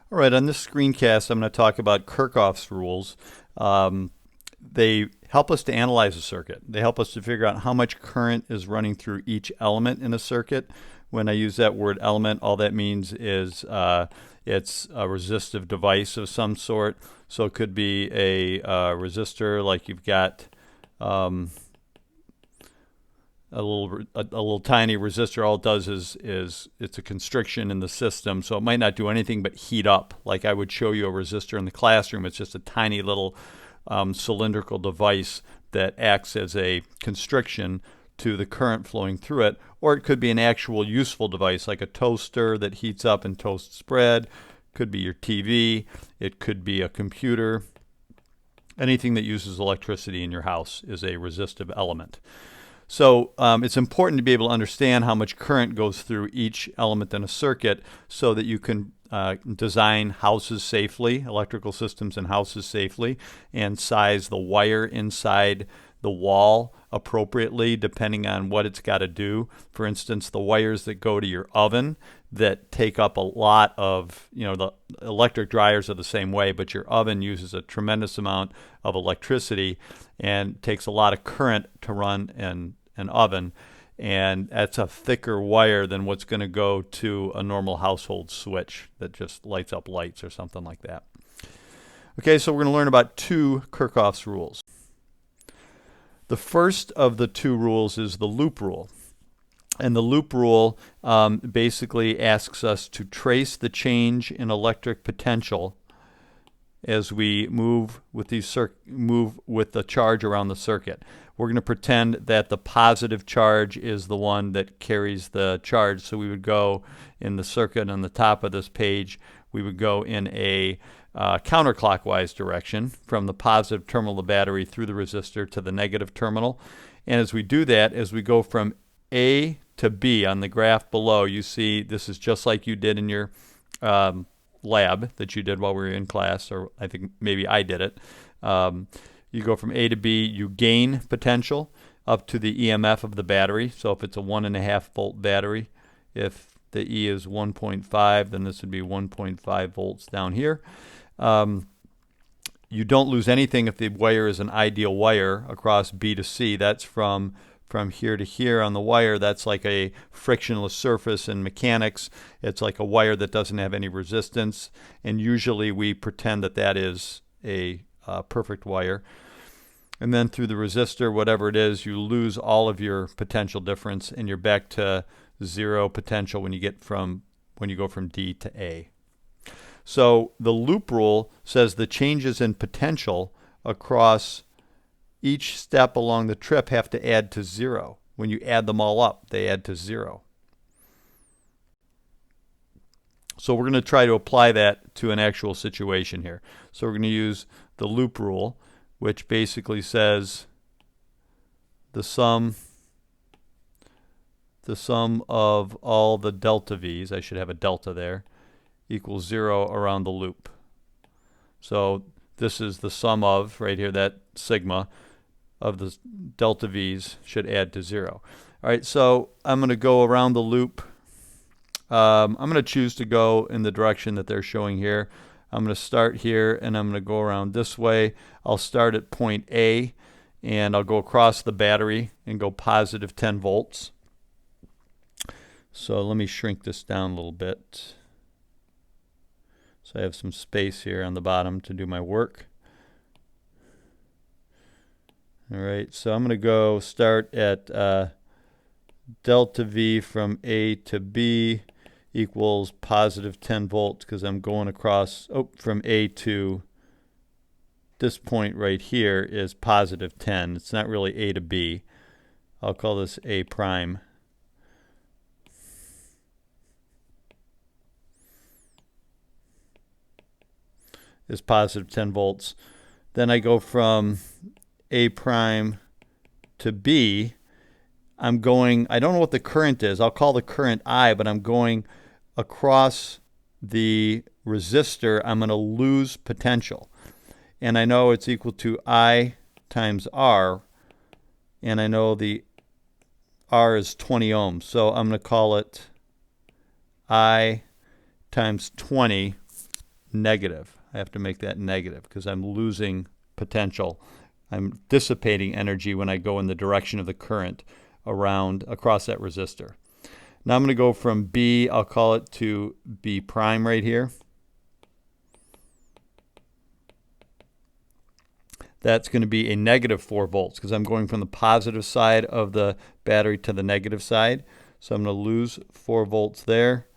All right, on this screencast, I'm going to talk about Kirchoff's rules. They help us to analyze a circuit. They help us to figure out how much current is running through each element in a circuit. When I use that word element, all that means is it's a resistive device of some sort. So it could be a resistor, like you've got a little tiny resistor. All it does is it's a constriction in the system, so it might not do anything but heat up. Like I would show you a resistor in the classroom. It's just a tiny little cylindrical device that acts as a constriction to the current flowing through it. Or it could be an actual useful device, like a toaster that heats up and toasts bread. Could be your TV. It could be a computer. Anything that uses electricity in your house is a resistive element. So it's important to be able to understand how much current goes through each element in a circuit so that you can design houses safely, electrical systems in houses safely, and size the wire inside the wall appropriately depending on what it's got to do. For instance, the wires that go to your oven that take up a lot of, the electric dryers are the same way, but your oven uses a tremendous amount of electricity and takes a lot of current to run an oven, and that's a thicker wire than what's going to go to a normal household switch that just lights up lights or something like that. Okay, so we're going to learn about two Kirchoff's rules. The first of the two rules is the loop rule. And the loop rule basically asks us to trace the change in electric potential as we move with the charge around the circuit. We're going to pretend that the positive charge is the one that carries the charge. So we would go in the circuit on the top of this page, we would go in a counterclockwise direction from the positive terminal of the battery through the resistor to the negative terminal. And as we do that, as we go from A to B on the graph below, you see this is just like you did in your lab that you did while we were in class, or I think maybe I did it. You go from A to B, you gain potential up to the EMF of the battery. So if it's a 1.5 volt battery, if the E is 1.5, then this would be 1.5 volts down here. You don't lose anything if the wire is an ideal wire across B to C. That's from here to here on the wire. That's like a frictionless surface in mechanics. It's like a wire that doesn't have any resistance, and usually we pretend that that is a perfect wire. And then through the resistor, whatever it is, you lose all of your potential difference, and you're back to zero potential when you go from D to A. So the loop rule says the changes in potential across each step along the trip have to add to zero. When you add them all up, they add to zero. So we're going to try to apply that to an actual situation here. So we're going to use the loop rule, which basically says the sum of all the delta V's, I should have a delta there, equals 0 around the loop. So this is the sum of, right here, that sigma of the delta V's should add to 0. All right, so I'm going to go around the loop. I'm going to choose to go in the direction that they're showing here. I'm going to start here, and I'm going to go around this way. I'll start at point A, and I'll go across the battery and go positive 10 volts. So let me shrink this down a little bit, so I have some space here on the bottom to do my work. All right, so I'm going to go start at delta V from A to B equals positive 10 volts because I'm going across, from A to this point right here is positive 10. It's not really A to B. I'll call this A prime. Is positive 10 volts. Then I go from A prime to B. I'm going, I don't know what the current is. I'll call the current I, but I'm going across the resistor. I'm going to lose potential. And I know it's equal to I times R. And I know the R is 20 ohms. So I'm going to call it I times 20 negative. I have to make that negative because I'm losing potential. I'm dissipating energy when I go in the direction of the current across that resistor. Now I'm going to go from B, I'll call it, to B prime right here. That's going to be a negative 4 volts because I'm going from the positive side of the battery to the negative side. So I'm going to lose 4 volts there.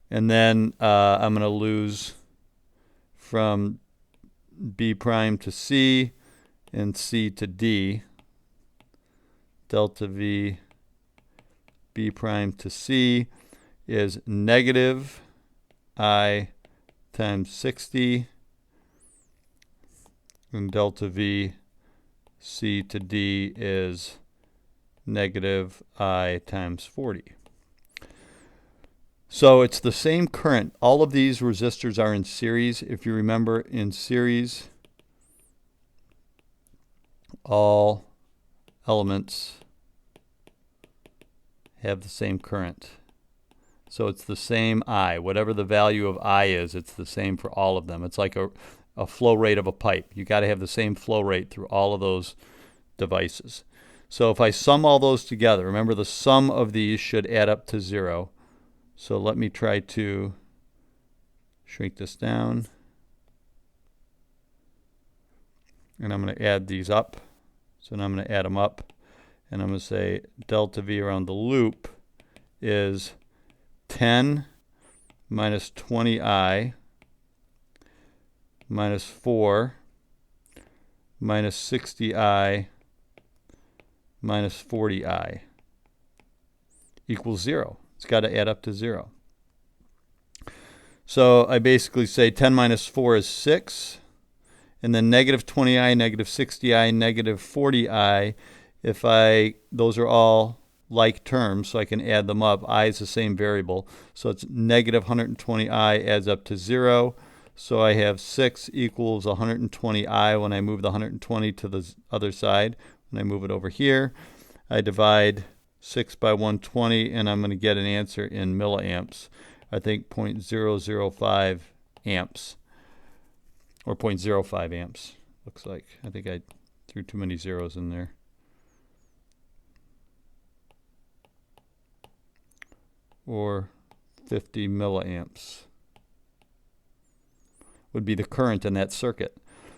And then I'm going to lose from B prime to C and C to D. Delta V B prime to C is negative I times 60. And delta V C to D is negative I times 40. So it's the same current. All of these resistors are in series. If you remember, in series, all elements have the same current. So it's the same I. Whatever the value of I is, it's the same for all of them. It's like a flow rate of a pipe. You got to have the same flow rate through all of those devices. So if I sum all those together, remember the sum of these should add up to 0. So let me try to shrink this down. And I'm going to add these up. So now I'm going to add them up. And I'm going to say delta V around the loop is 10 minus 20I minus 4 minus 60I minus 40I equals 0. It's got to add up to 0. So I basically say 10 minus 4 is 6, and then negative 20I, negative 60I, negative 40I. Those are all like terms, so I can add them up. I is the same variable, so it's negative 120I adds up to 0. So I have 6 equals 120I when I move the 120 to the other side. When I move it over here, I divide 6 by 120, and I'm going to get an answer in milliamps. I think 0.005 amps, or 0.05 amps, looks like. I think I threw too many zeros in there. Or 50 milliamps would be the current in that circuit.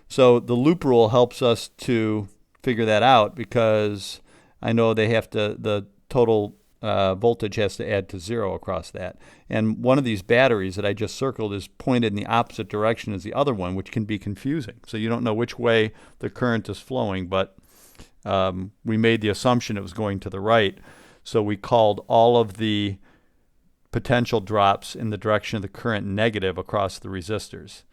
So the loop rule helps us to figure that out because I know the total voltage has to add to 0 across that. And one of these batteries that I just circled is pointed in the opposite direction as the other one, which can be confusing. So you don't know which way the current is flowing, but we made the assumption it was going to the right. So we called all of the potential drops in the direction of the current negative across the resistors.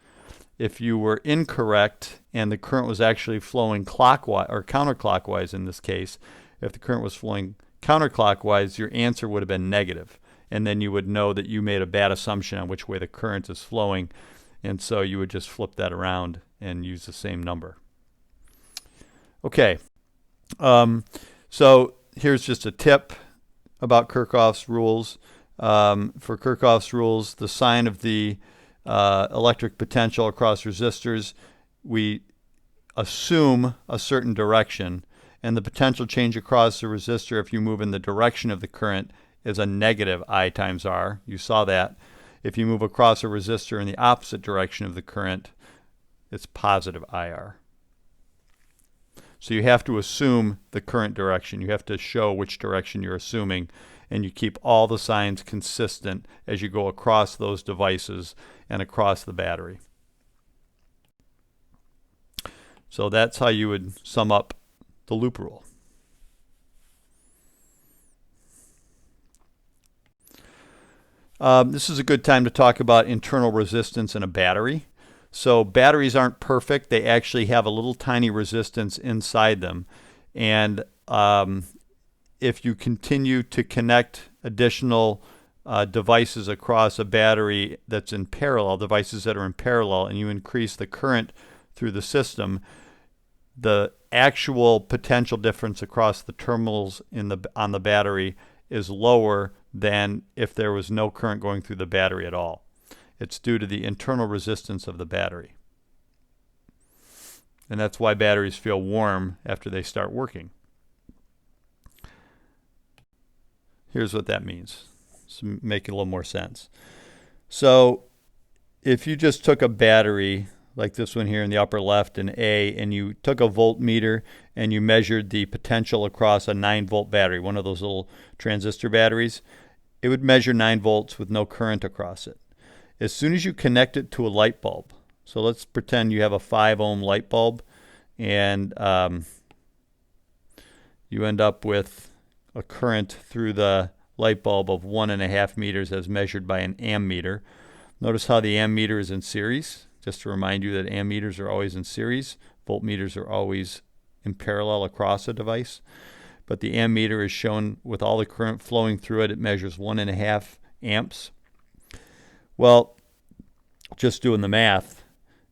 If you were incorrect and the current was actually flowing clockwise or counterclockwise in this case, if the current was flowing counterclockwise, your answer would have been negative. And then you would know that you made a bad assumption on which way the current is flowing. And so you would just flip that around and use the same number. Okay. So here's just a tip about Kirchoff's rules. For Kirchoff's rules, the sign of the electric potential across resistors, we assume a certain direction, and the potential change across the resistor if you move in the direction of the current is a negative I times R. You saw that. If you move across a resistor in the opposite direction of the current, it's positive IR. So you have to assume the current direction. You have to show which direction you're assuming, and you keep all the signs consistent as you go across those devices and across the battery. So that's how you would sum up the loop rule. This is a good time to talk about internal resistance in a battery. So batteries aren't perfect. They actually have a little tiny resistance inside them. And if you continue to connect additional devices across a battery that's in parallel, devices that are in parallel, and you increase the current through the system, the actual potential difference across the terminals on the battery is lower than if there was no current going through the battery at all. It's due to the internal resistance of the battery. And that's why batteries feel warm after they start working. Here's what that means. So make it a little more sense. So if you just took a battery like this one here in the upper left, an A, and you took a voltmeter and you measured the potential across a 9-volt battery, one of those little transistor batteries, it would measure 9 volts with no current across it. As soon as you connect it to a light bulb, so let's pretend you have a 5-ohm light bulb, and you end up with a current through the light bulb of 1.5 meters as measured by an ammeter. Notice how the ammeter is in series. Just to remind you that ammeters are always in series. Voltmeters are always in parallel across a device. But the ammeter is shown with all the current flowing through it. It measures 1.5 amps. Well, just doing the math,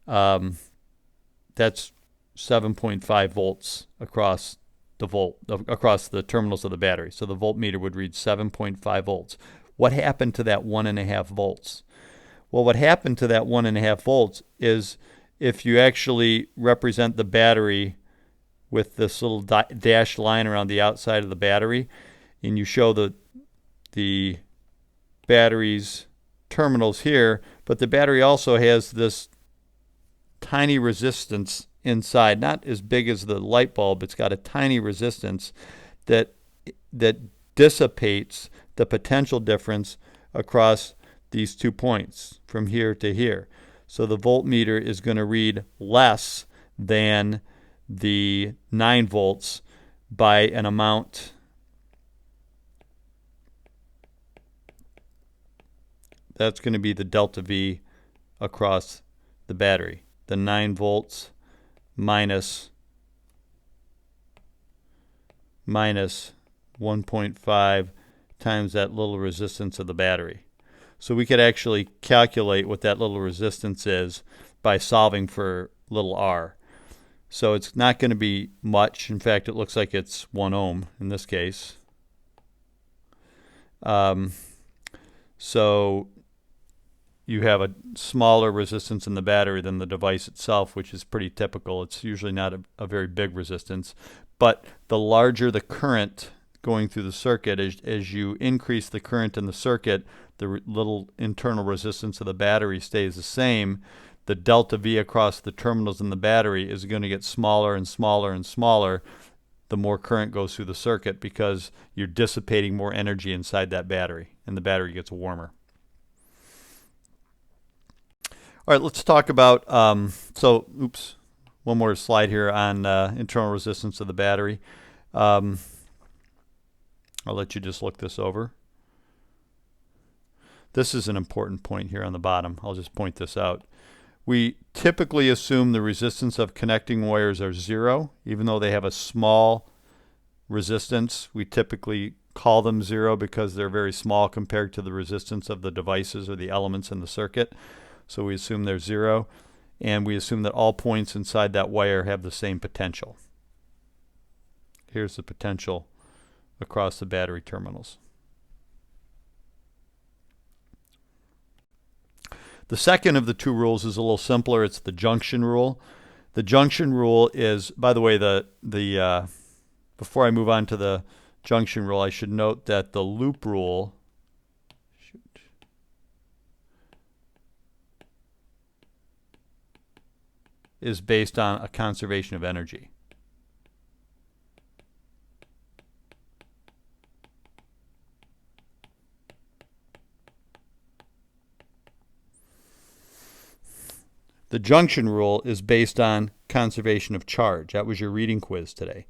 that's 7.5 volts across the terminals of the battery. So the voltmeter would read 7.5 volts. What happened to that 1.5 volts? Well, what happened to that 1.5 volts is if you actually represent the battery with this little dashed line around the outside of the battery, and you show the battery's terminals here, but the battery also has this tiny resistance inside, not as big as the light bulb. It's got a tiny resistance that dissipates the potential difference across these 2 points from here to here. So the voltmeter is going to read less than the 9 volts by an amount that's going to be the delta V across the battery. The 9 volts minus 1.5 times that little resistance of the battery. So we could actually calculate what that little resistance is by solving for little r. So it's not going to be much. In fact, it looks like it's 1 ohm in this case. So you have a smaller resistance in the battery than the device itself, which is pretty typical. It's usually not a very big resistance. But the larger the current going through the circuit, as you increase the current in the circuit, the little internal resistance of the battery stays the same. The delta V across the terminals in the battery is going to get smaller and smaller and smaller the more current goes through the circuit, because you're dissipating more energy inside that battery, and the battery gets warmer. All right, let's talk about, one more slide here on internal resistance of the battery. I'll let you just look this over. This is an important point here on the bottom. I'll just point this out. We typically assume the resistance of connecting wires are 0, even though they have a small resistance. We typically call them 0 because they're very small compared to the resistance of the devices or the elements in the circuit. So we assume they're 0, and we assume that all points inside that wire have the same potential. Here's the potential across the battery terminals. The second of the 2 rules is a little simpler. It's the junction rule. The junction rule is, by the way, before I move on to the junction rule, I should note that the loop rule is based on a conservation of energy. The junction rule is based on conservation of charge. That was your reading quiz today.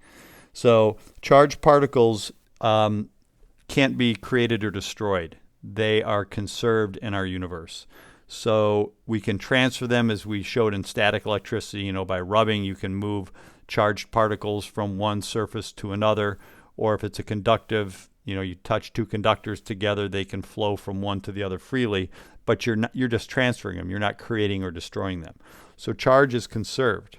So charged particles can't be created or destroyed. They are conserved in our universe. So we can transfer them, as we showed in static electricity. By rubbing, you can move charged particles from one surface to another. Or if it's a conductive, you touch 2 conductors together, they can flow from one to the other freely. But you're just transferring them. You're not creating or destroying them. So charge is conserved.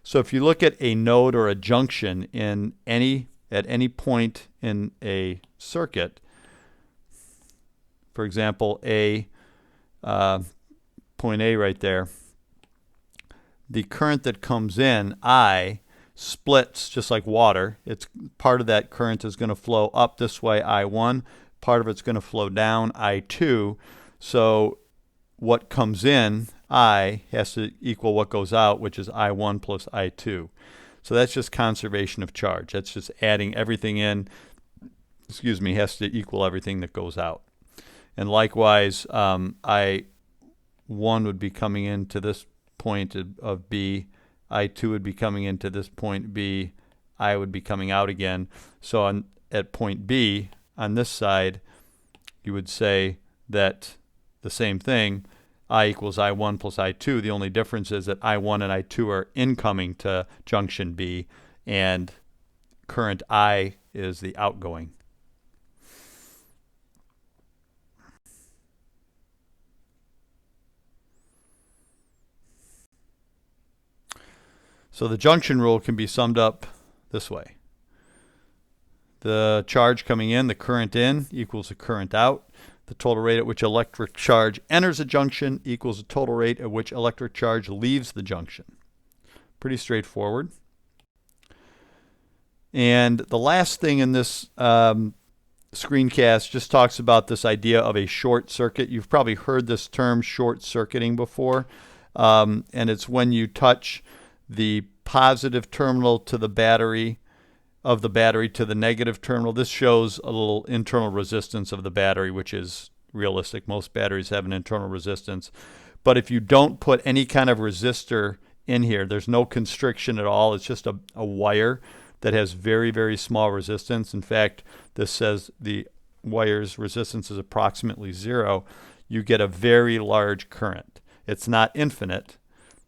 So if you look at a node or a junction at any point in a circuit, for example, point A right there, the current that comes in, I, splits just like water. It's part of that current is going to flow up this way, I1. Part of it's going to flow down, I2. So what comes in, I, has to equal what goes out, which is I1 plus I2. So that's just conservation of charge. That's just adding everything in, has to equal everything that goes out. And likewise, I1 would be coming into this point of B, I2 would be coming into this point B, I would be coming out again. So at point B, on this side, you would say that the same thing, I equals I1 plus I2. The only difference is that I1 and I2 are incoming to junction B, and current I is the outgoing. So the junction rule can be summed up this way. The charge coming in, the current in, equals the current out. The total rate at which electric charge enters a junction equals the total rate at which electric charge leaves the junction. Pretty straightforward. And the last thing in this screencast just talks about this idea of a short circuit. You've probably heard this term short circuiting before. And it's when you touch the positive terminal to the battery of the battery to the negative terminal. This shows a little internal resistance of the battery, which is realistic. Most batteries have an internal resistance. But if you don't put any kind of resistor in here, there's no constriction at all. It's just a wire that has very, very small resistance. In fact, this says the wire's resistance is approximately 0. You get a very large current. It's not infinite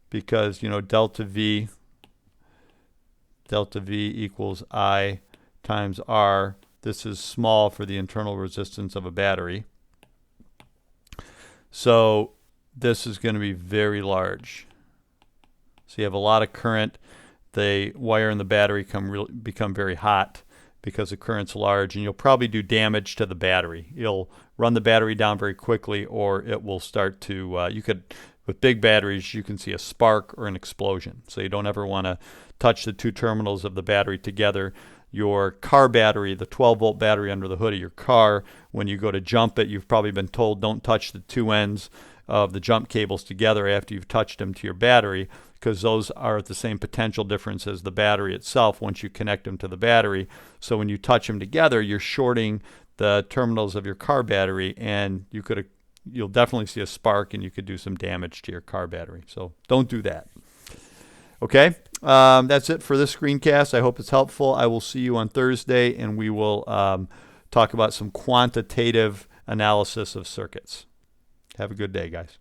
because, delta V equals I times R. This is small for the internal resistance of a battery. So this is going to be very large. So you have a lot of current. The wire and the battery become very hot because the current's large, and you'll probably do damage to the battery. You'll run the battery down very quickly, or it will start to, with big batteries, you can see a spark or an explosion. So you don't ever want to touch the two terminals of the battery together. Your car battery, the 12-volt battery under the hood of your car, when you go to jump it, you've probably been told don't touch the two ends of the jump cables together after you've touched them to your battery, because those are at the same potential difference as the battery itself once you connect them to the battery. So when you touch them together, you're shorting the terminals of your car battery, and you'll definitely see a spark, and you could do some damage to your car battery. So don't do that. Okay, that's it for this screencast. I hope it's helpful. I will see you on Thursday, and we will talk about some quantitative analysis of circuits. Have a good day, guys.